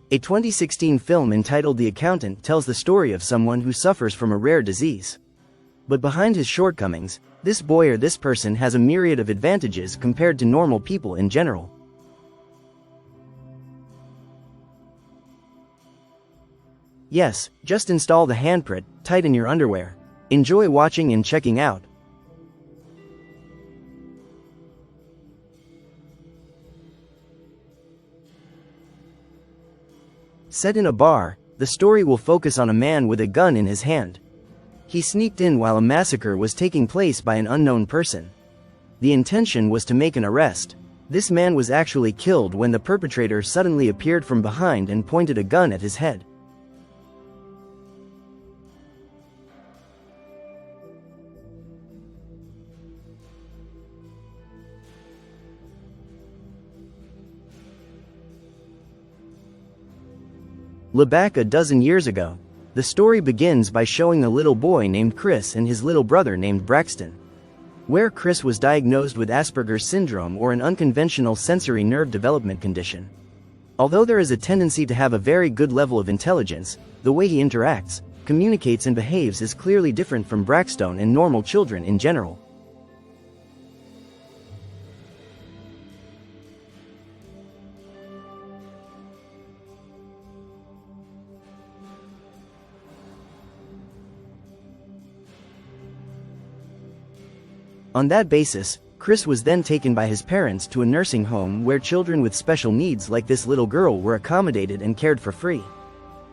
A 2016 film entitled The Accountant tells the story of someone who suffers from a rare disease. But behind his shortcomings, this boy or this person has a myriad of advantages compared to normal people in general. Yes, just install the handprint, tighten your underwear. Enjoy watching and checking out. Set in a bar, the story will focus on a man with a gun in his hand. He sneaked in while a massacre was taking place by an unknown person. The intention was to make an arrest. This man was actually killed when the perpetrator suddenly appeared from behind and pointed a gun at his head. Back a dozen years ago. The story begins by showing a little boy named Chris and his little brother named Braxton. Where Chris was diagnosed with Asperger's syndrome or an unconventional sensory nerve development condition. Although there is a tendency to have a very good level of intelligence, the way he interacts, communicates and behaves is clearly different from Braxton and normal children in general. On that basis, Chris was then taken by his parents to a nursing home where children with special needs like this little girl were accommodated and cared for free.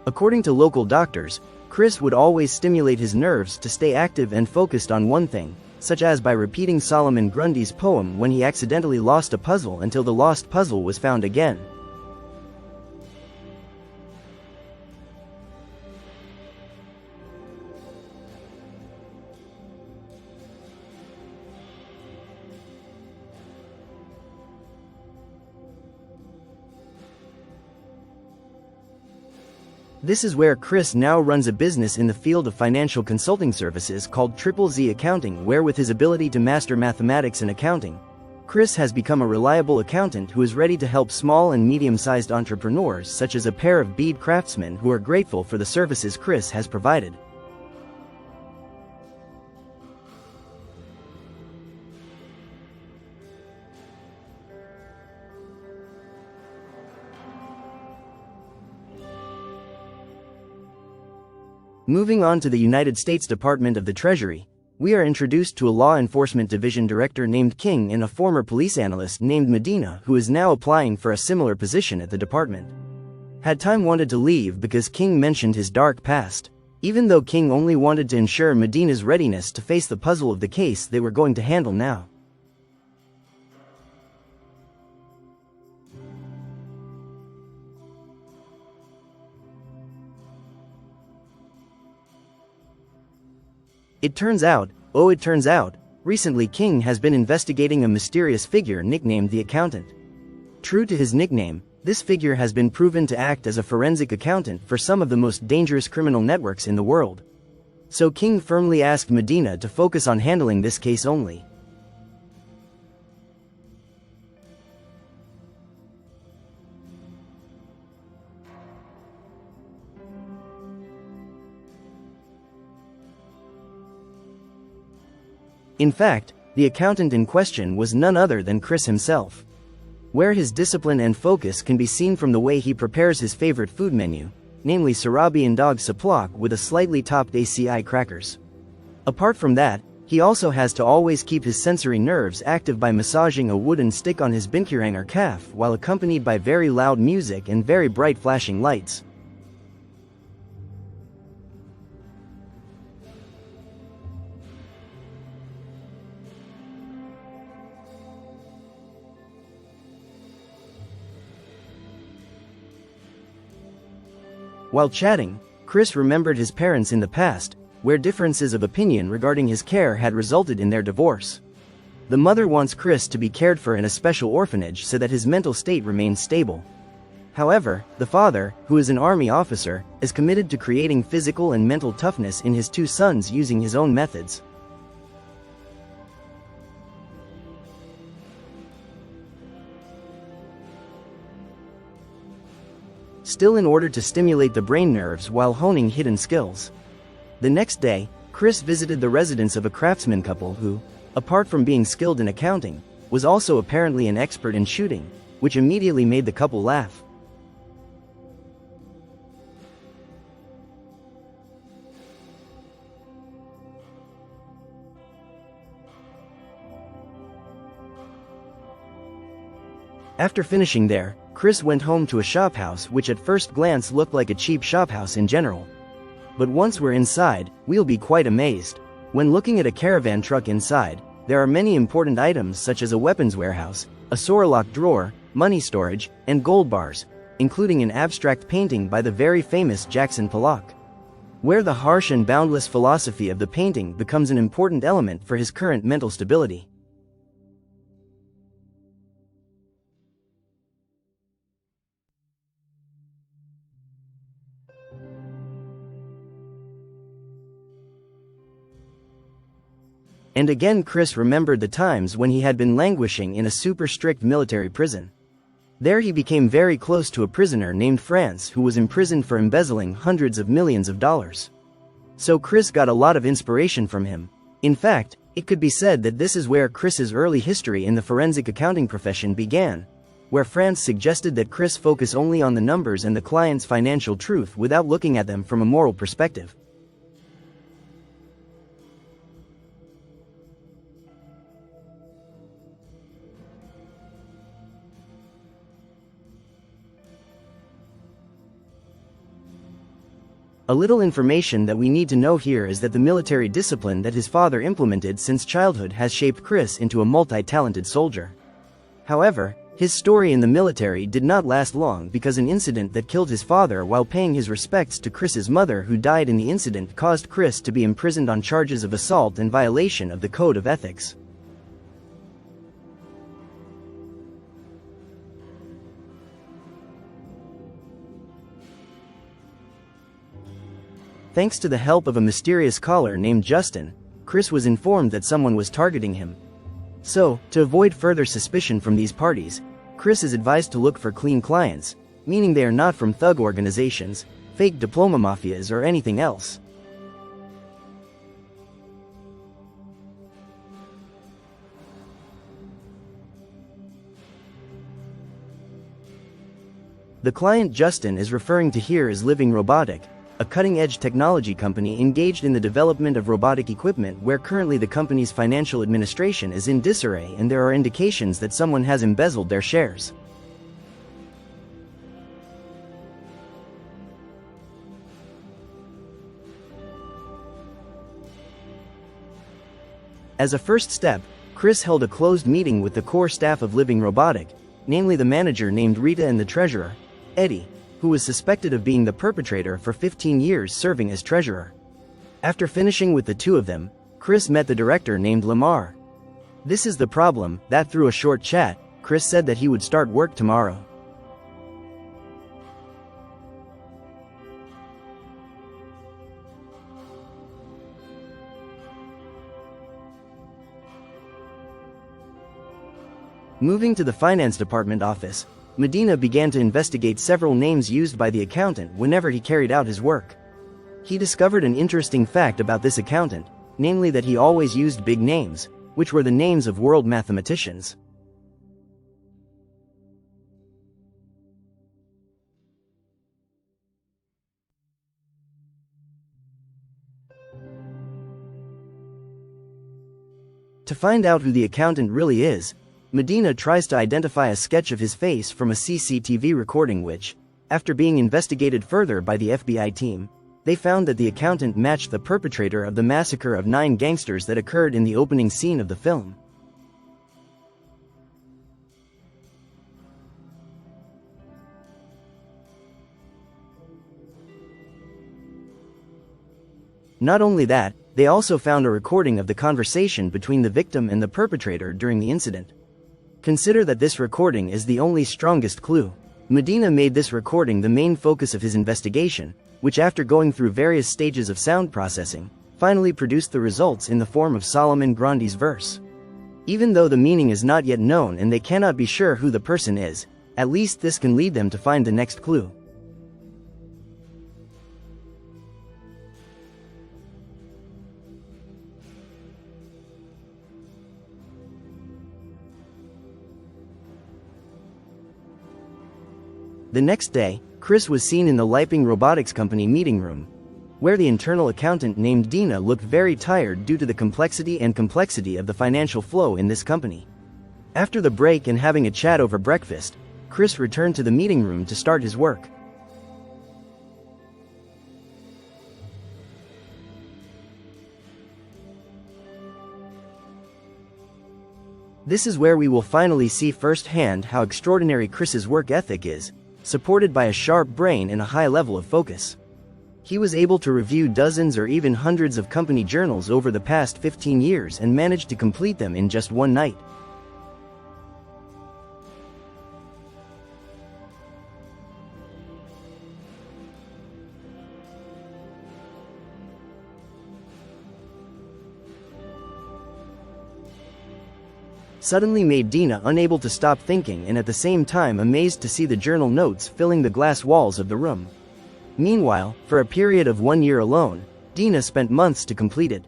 According to local doctors, Chris would always stimulate his nerves to stay active and focused on one thing, such as by repeating Solomon Grundy's poem when he accidentally lost a puzzle until the lost puzzle was found again. This is where Chris now runs a business in the field of financial consulting services called Triple Z Accounting, where with his ability to master mathematics and accounting, Chris has become a reliable accountant who is ready to help small and medium-sized entrepreneurs such as a pair of bead craftsmen who are grateful for the services Chris has provided. Moving on to the United States Department of the Treasury, we are introduced to a law enforcement division director named King and a former police analyst named Dena who is now applying for a similar position at the department. Had Time wanted to leave because King mentioned his dark past, even though King only wanted to ensure Dena's readiness to face the puzzle of the case they were going to handle now. It turns out, recently King has been investigating a mysterious figure nicknamed the Accountant. True to his nickname, this figure has been proven to act as a forensic accountant for some of the most dangerous criminal networks in the world. So King firmly asked Dena to focus on handling this case only. In fact, the accountant in question was none other than Chris himself. Where his discipline and focus can be seen from the way he prepares his favorite food menu, namely sarabi and dog saplak with a slightly topped ACI crackers. Apart from that, he also has to always keep his sensory nerves active by massaging a wooden stick on his binkurang or calf while accompanied by very loud music and very bright flashing lights. While chatting, Chris remembered his parents in the past, where differences of opinion regarding his care had resulted in their divorce. The mother wants Chris to be cared for in a special orphanage so that his mental state remains stable. However, the father, who is an army officer, is committed to creating physical and mental toughness in his two sons using his own methods. still in order to stimulate the brain nerves while honing hidden skills. The next day, Chris visited the residence of a craftsman couple who, apart from being skilled in accounting, was also apparently an expert in shooting, which immediately made the couple laugh. After finishing there, Chris went home to a shophouse which at first glance looked like a cheap shophouse in general. But once we're inside, we'll be quite amazed. When looking at a caravan truck inside, there are many important items such as a weapons warehouse, a Sorlock drawer, money storage, and gold bars, including an abstract painting by the very famous Jackson Pollock, where the harsh and boundless philosophy of the painting becomes an important element for his current mental stability. And again Chris remembered the times when he had been languishing in a super strict military prison. There he became very close to a prisoner named France who was imprisoned for embezzling hundreds of millions of dollars. So Chris got a lot of inspiration from him. In fact, it could be said that this is where Chris's early history in the forensic accounting profession began, where France suggested that Chris focus only on the numbers and the client's financial truth without looking at them from a moral perspective. A little information that we need to know here is that the military discipline that his father implemented since childhood has shaped Chris into a multi-talented soldier. However, his story in the military did not last long because an incident that killed his father while paying his respects to Chris's mother who died in the incident caused Chris to be imprisoned on charges of assault and violation of the Code of Ethics. Thanks to the help of a mysterious caller named Justin, Chris was informed that someone was targeting him. So, to avoid further suspicion from these parties, Chris is advised to look for clean clients, meaning they are not from thug organizations, fake diploma mafias or anything else. The client Justin is referring to here is Living Robotic, a cutting-edge technology company engaged in the development of robotic equipment where currently the company's financial administration is in disarray and there are indications that someone has embezzled their shares. As a first step, Chris held a closed meeting with the core staff of Living Robotic, namely the manager named Rita and the treasurer, Eddie, who was suspected of being the perpetrator for 15 years serving as treasurer. After finishing with the two of them, Chris met the director named Lamar. This is the problem, that through a short chat, Chris said that he would start work tomorrow. Moving to the finance department office, Dena began to investigate several names used by the accountant whenever he carried out his work. He discovered an interesting fact about this accountant, namely that he always used big names, which were the names of world mathematicians. To find out who the accountant really is, Dena tries to identify a sketch of his face from a CCTV recording which, after being investigated further by the FBI team, they found that the accountant matched the perpetrator of the massacre of 9 gangsters that occurred in the opening scene of the film. Not only that, they also found a recording of the conversation between the victim and the perpetrator during the incident. Consider that this recording is the only strongest clue. Dena made this recording the main focus of his investigation, which after going through various stages of sound processing, finally produced the results in the form of Solomon Grundy's verse. Even though the meaning is not yet known and they cannot be sure who the person is, at least this can lead them to find the next clue. The next day, Chris was seen in the Leiping Robotics Company meeting room, where the internal accountant named Dena looked very tired due to the complexity of the financial flow in this company. After the break and having a chat over breakfast, Chris returned to the meeting room to start his work. This is where we will finally see firsthand how extraordinary Chris's work ethic is, supported by a sharp brain and a high level of focus. He was able to review dozens or even hundreds of company journals over the past 15 years and managed to complete them in just one night. Suddenly made Dena unable to stop thinking and at the same time amazed to see the journal notes filling the glass walls of the room. Meanwhile, for a period of 1 year alone, Dena spent months to complete it.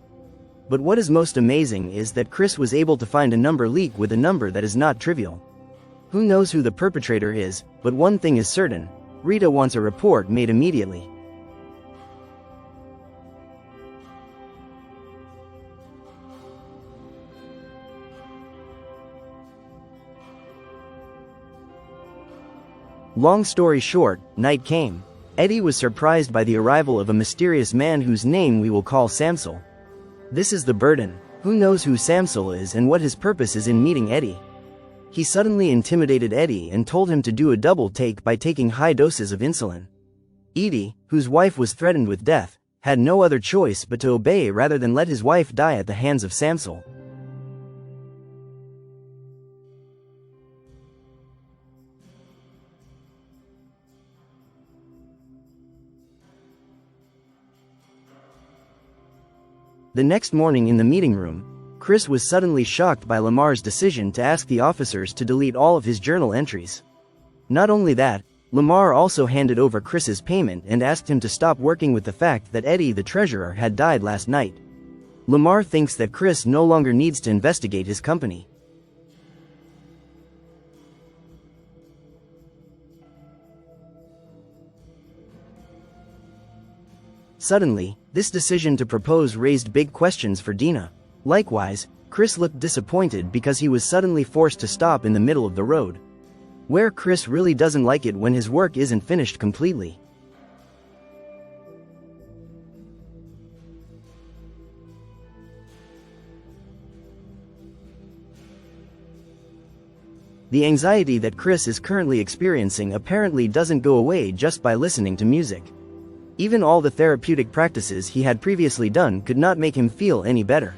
But what is most amazing is that Chris was able to find a number leak with a number that is not trivial. Who knows who the perpetrator is, but one thing is certain: Rita wants a report made immediately. Long story short, night came. Eddie was surprised by the arrival of a mysterious man whose name we will call Samsel. This is the burden. Who knows who Samsel is and what his purpose is in meeting Eddie? He suddenly intimidated Eddie and told him to do a double take by taking high doses of insulin. Edie, whose wife was threatened with death, had no other choice but to obey rather than let his wife die at the hands of Samsel. The next morning in the meeting room, Chris was suddenly shocked by Lamar's decision to ask the officers to delete all of his journal entries. Not only that, Lamar also handed over Chris's payment and asked him to stop working with the fact that Eddie the treasurer had died last night. Lamar thinks that Chris no longer needs to investigate his company. Suddenly, this decision to propose raised big questions for Dena. Likewise, Chris looked disappointed because he was suddenly forced to stop in the middle of the road. Where Chris really doesn't like it when his work isn't finished completely. The anxiety that Chris is currently experiencing apparently doesn't go away just by listening to music. Even all the therapeutic practices he had previously done could not make him feel any better.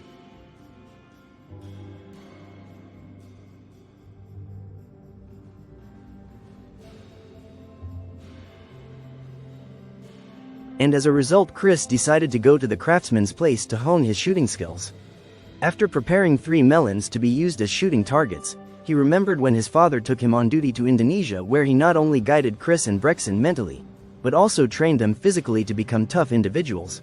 And as a result, Chris decided to go to the craftsman's place to hone his shooting skills. After preparing 3 melons to be used as shooting targets, he remembered when his father took him on duty to Indonesia, where he not only guided Chris and Brexon mentally, but also trained them physically to become tough individuals.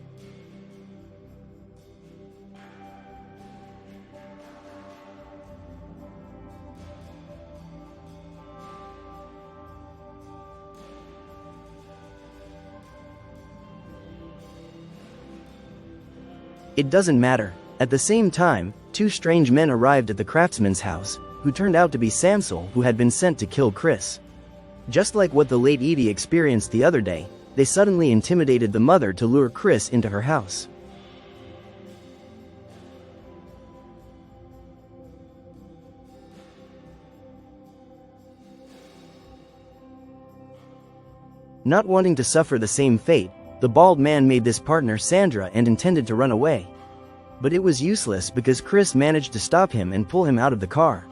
It doesn't matter. At the same time, 2 strange men arrived at the craftsman's house, who turned out to be Samsel, who had been sent to kill Chris. Just like what the late Edie experienced the other day, they suddenly intimidated the mother to lure Chris into her house. Not wanting to suffer the same fate, the bald man made this partner Sandra and intended to run away. But it was useless because Chris managed to stop him and pull him out of the car.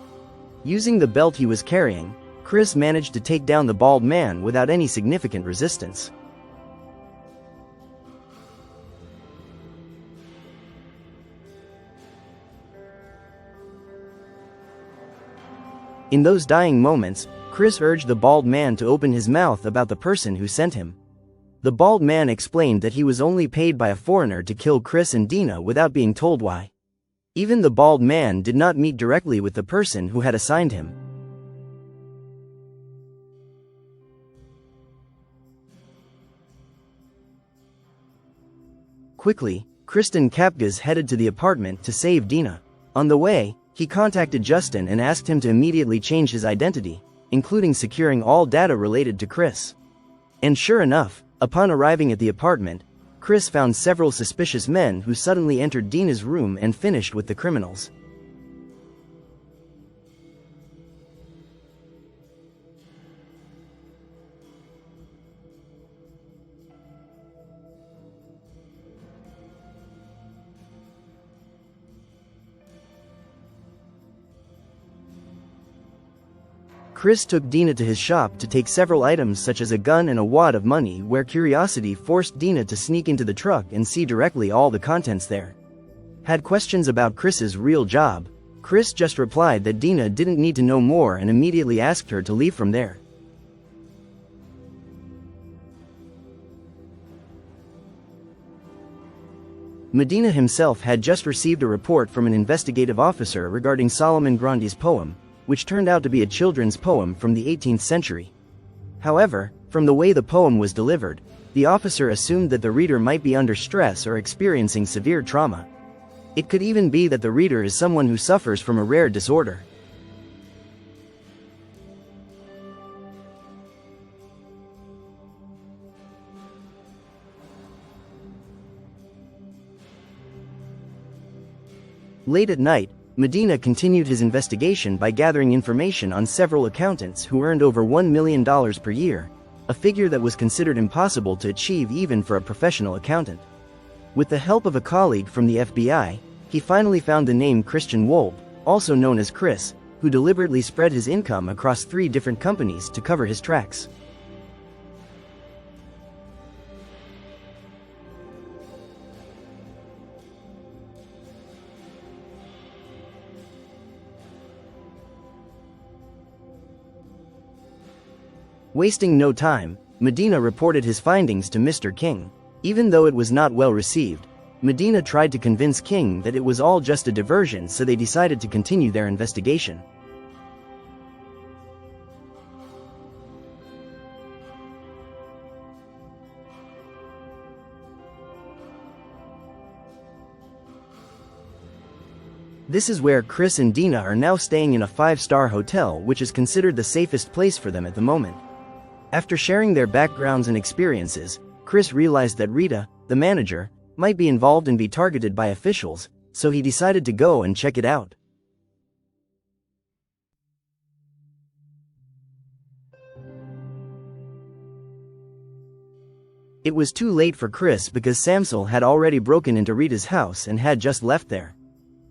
Using the belt he was carrying, Chris managed to take down the bald man without any significant resistance. In those dying moments, Chris urged the bald man to open his mouth about the person who sent him. The bald man explained that he was only paid by a foreigner to kill Chris and Dena without being told why. Even the bald man did not meet directly with the person who had assigned him. Quickly, Kristen Kapgaz headed to the apartment to save Dena. On the way, he contacted Justin and asked him to immediately change his identity, including securing all data related to Chris. And sure enough, upon arriving at the apartment, Chris found several suspicious men who suddenly entered Dena's room and finished with the criminals. Chris took Dena to his shop to take several items such as a gun and a wad of money, where curiosity forced Dena to sneak into the truck and see directly all the contents there. Had questions about Chris's real job, Chris just replied that Dena didn't need to know more and immediately asked her to leave from there. Medina himself had just received a report from an investigative officer regarding Solomon Grundy's poem, which turned out to be a children's poem from the 18th century. However, from the way the poem was delivered, the officer assumed that the reader might be under stress or experiencing severe trauma. It could even be that the reader is someone who suffers from a rare disorder. Late at night, Medina continued his investigation by gathering information on several accountants who earned over $1 million per year, a figure that was considered impossible to achieve even for a professional accountant. With the help of a colleague from the FBI, he finally found the name Christian Wolb, also known as Chris, who deliberately spread his income across 3 different companies to cover his tracks. Wasting no time, Medina reported his findings to Mr. King. Even though it was not well received, Medina tried to convince King that it was all just a diversion, so they decided to continue their investigation. This is where Chris and Dena are now staying in a 5-star hotel, which is considered the safest place for them at the moment. After sharing their backgrounds and experiences, Chris realized that Rita, the manager, might be involved and be targeted by officials, so he decided to go and check it out. It was too late for Chris because Samsel had already broken into Rita's house and had just left there.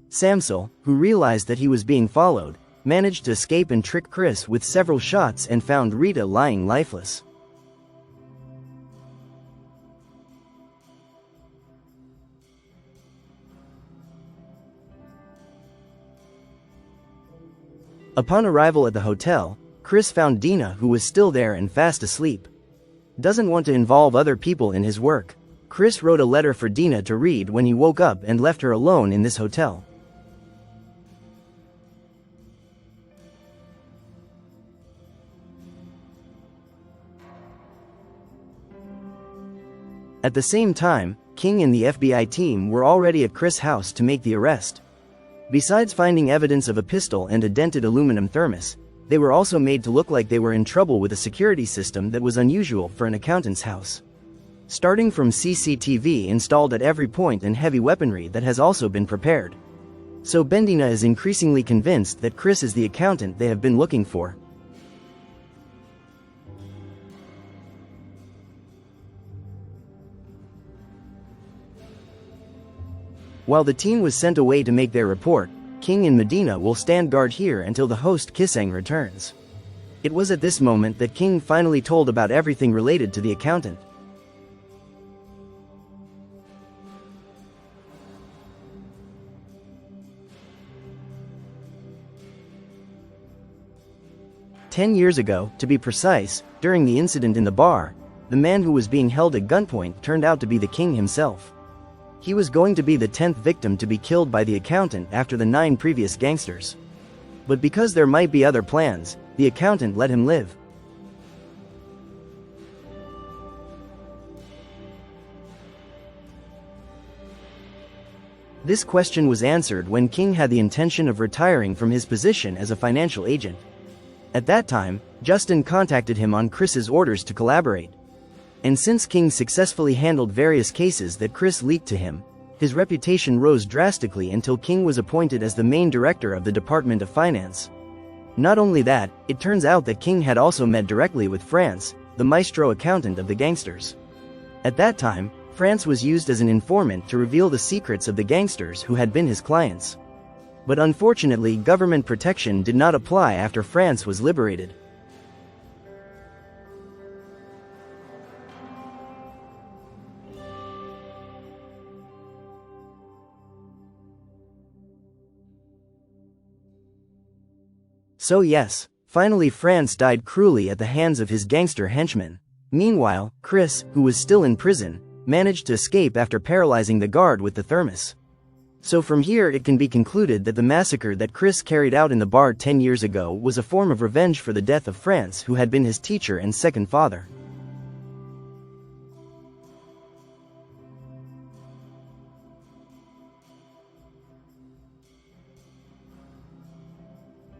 Samsel, who realized that he was being followed, managed to escape and trick Chris with several shots and found Rita lying lifeless. Upon arrival at the hotel, Chris found Dena, who was still there and fast asleep. Doesn't want to involve other people in his work, Chris wrote a letter for Dena to read when he woke up and left her alone in this hotel. At the same time, King and the FBI team were already at Chris' house to make the arrest. Besides finding evidence of a pistol and a dented aluminum thermos, they were also made to look like they were in trouble with a security system that was unusual for an accountant's house. Starting from CCTV installed at every point and heavy weaponry that has also been prepared. So Dena is increasingly convinced that Chris is the accountant they have been looking for. While the team was sent away to make their report, King and Medina will stand guard here until the host Kisang returns. It was at this moment that King finally told about everything related to the accountant. "10 years ago, to be precise, during the incident in the bar, the man who was being held at gunpoint turned out to be the King himself. He was going to be the 10th victim to be killed by the accountant after the 9 previous gangsters. But because there might be other plans, the accountant let him live. This question was answered when King had the intention of retiring from his position as a financial agent. At that time, Justin contacted him on Chris's orders to collaborate. And since King successfully handled various cases that Chris leaked to him, his reputation rose drastically until King was appointed as the main director of the Department of Finance. Not only that, it turns out that King had also met directly with France, the maestro accountant of the gangsters. At that time, France was used as an informant to reveal the secrets of the gangsters who had been his clients. But unfortunately, government protection did not apply after France was liberated. So yes, finally France died cruelly at the hands of his gangster henchmen. Meanwhile, Chris, who was still in prison, managed to escape after paralyzing the guard with the thermos. So from here it can be concluded that the massacre that Chris carried out in the bar 10 years ago was a form of revenge for the death of France, who had been his teacher and second father.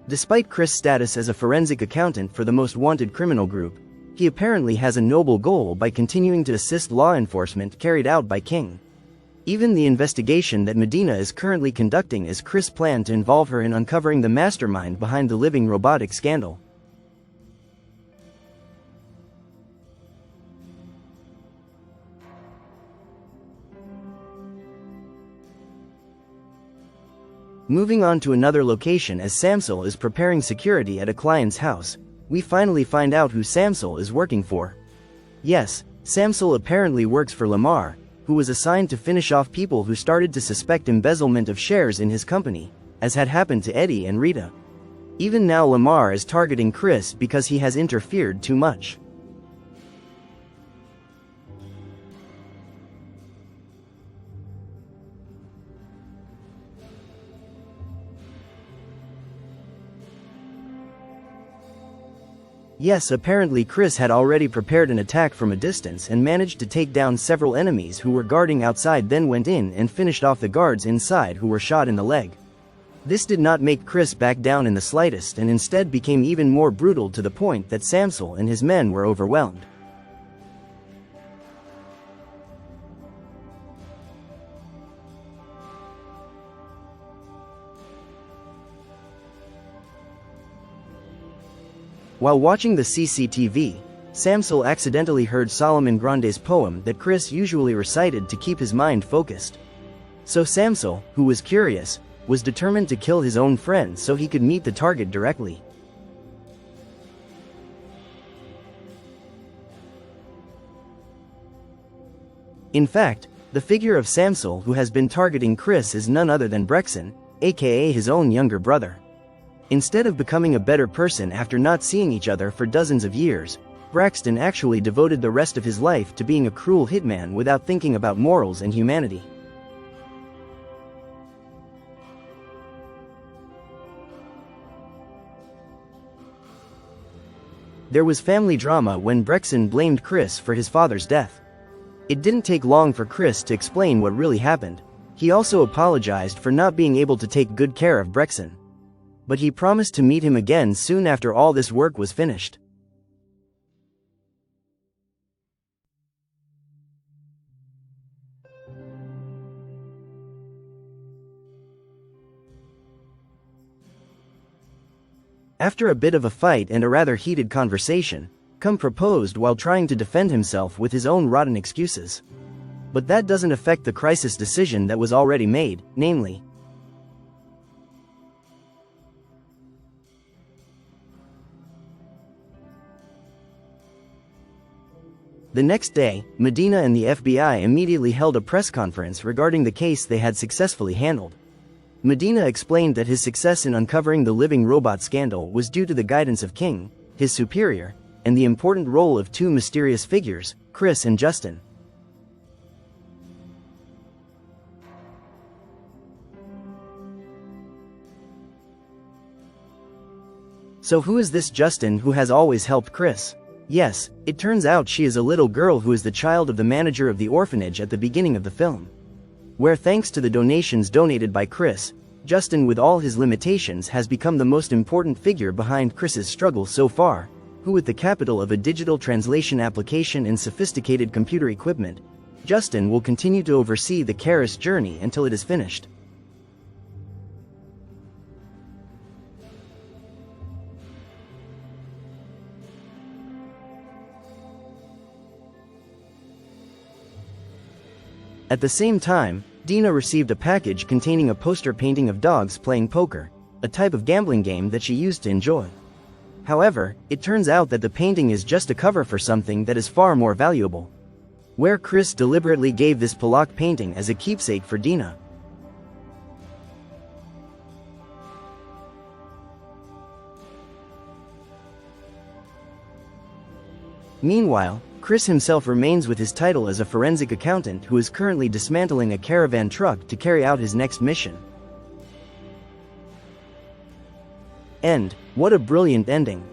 Despite Chris' status as a forensic accountant for the most wanted criminal group, he apparently has a noble goal by continuing to assist law enforcement carried out by King. Even the investigation that Dena is currently conducting is Chris' plan to involve her in uncovering the mastermind behind the living robotic scandal. Moving on to another location, as Samsel is preparing security at a client's house, we finally find out who Samsel is working for. Yes, Samsel apparently works for Lamar, who was assigned to finish off people who started to suspect embezzlement of shares in his company, as had happened to Eddie and Rita. Even now Lamar is targeting Chris because he has interfered too much. Yes, apparently Chris had already prepared an attack from a distance and managed to take down several enemies who were guarding outside, then went in and finished off the guards inside who were shot in the leg. This did not make Chris back down in the slightest, and instead became even more brutal, to the point that Samsel and his men were overwhelmed. While watching the CCTV, Samsel accidentally heard Solomon Grande's poem that Chris usually recited to keep his mind focused. So Samsel, who was curious, was determined to kill his own friend so he could meet the target directly. In fact, the figure of Samsel who has been targeting Chris is none other than Brexon, aka his own younger brother. Instead of becoming a better person after not seeing each other for dozens of years, Braxton actually devoted the rest of his life to being a cruel hitman without thinking about morals and humanity. There was family drama when Brexon blamed Chris for his father's death. It didn't take long for Chris to explain what really happened. He also apologized for not being able to take good care of Brexon. But he promised to meet him again soon after all this work was finished. After a bit of a fight and a rather heated conversation, Cum proposed while trying to defend himself with his own rotten excuses. But that doesn't affect the crisis decision that was already made, namely, the next day, Dena and the FBI immediately held a press conference regarding the case they had successfully handled. Dena explained that his success in uncovering the living robot scandal was due to the guidance of King, his superior, and the important role of two mysterious figures, Chris and Justin. So who is this Justin who has always helped Chris? Yes, it turns out she is a little girl who is the child of the manager of the orphanage at the beginning of the film. where thanks to the donations donated by Chris, Justin, with all his limitations, has become the most important figure behind Chris's struggle so far, who, with the capital of a digital translation application and sophisticated computer equipment, Justin will continue to oversee the Karis journey until it is finished. At the same time, Dena received a package containing a poster painting of dogs playing poker, a type of gambling game that she used to enjoy. However, it turns out that the painting is just a cover for something that is far more valuable, where Chris deliberately gave this Pollock painting as a keepsake for Dena. Meanwhile, Chris himself remains with his title as a forensic accountant who is currently dismantling a caravan truck to carry out his next mission. And what a brilliant ending!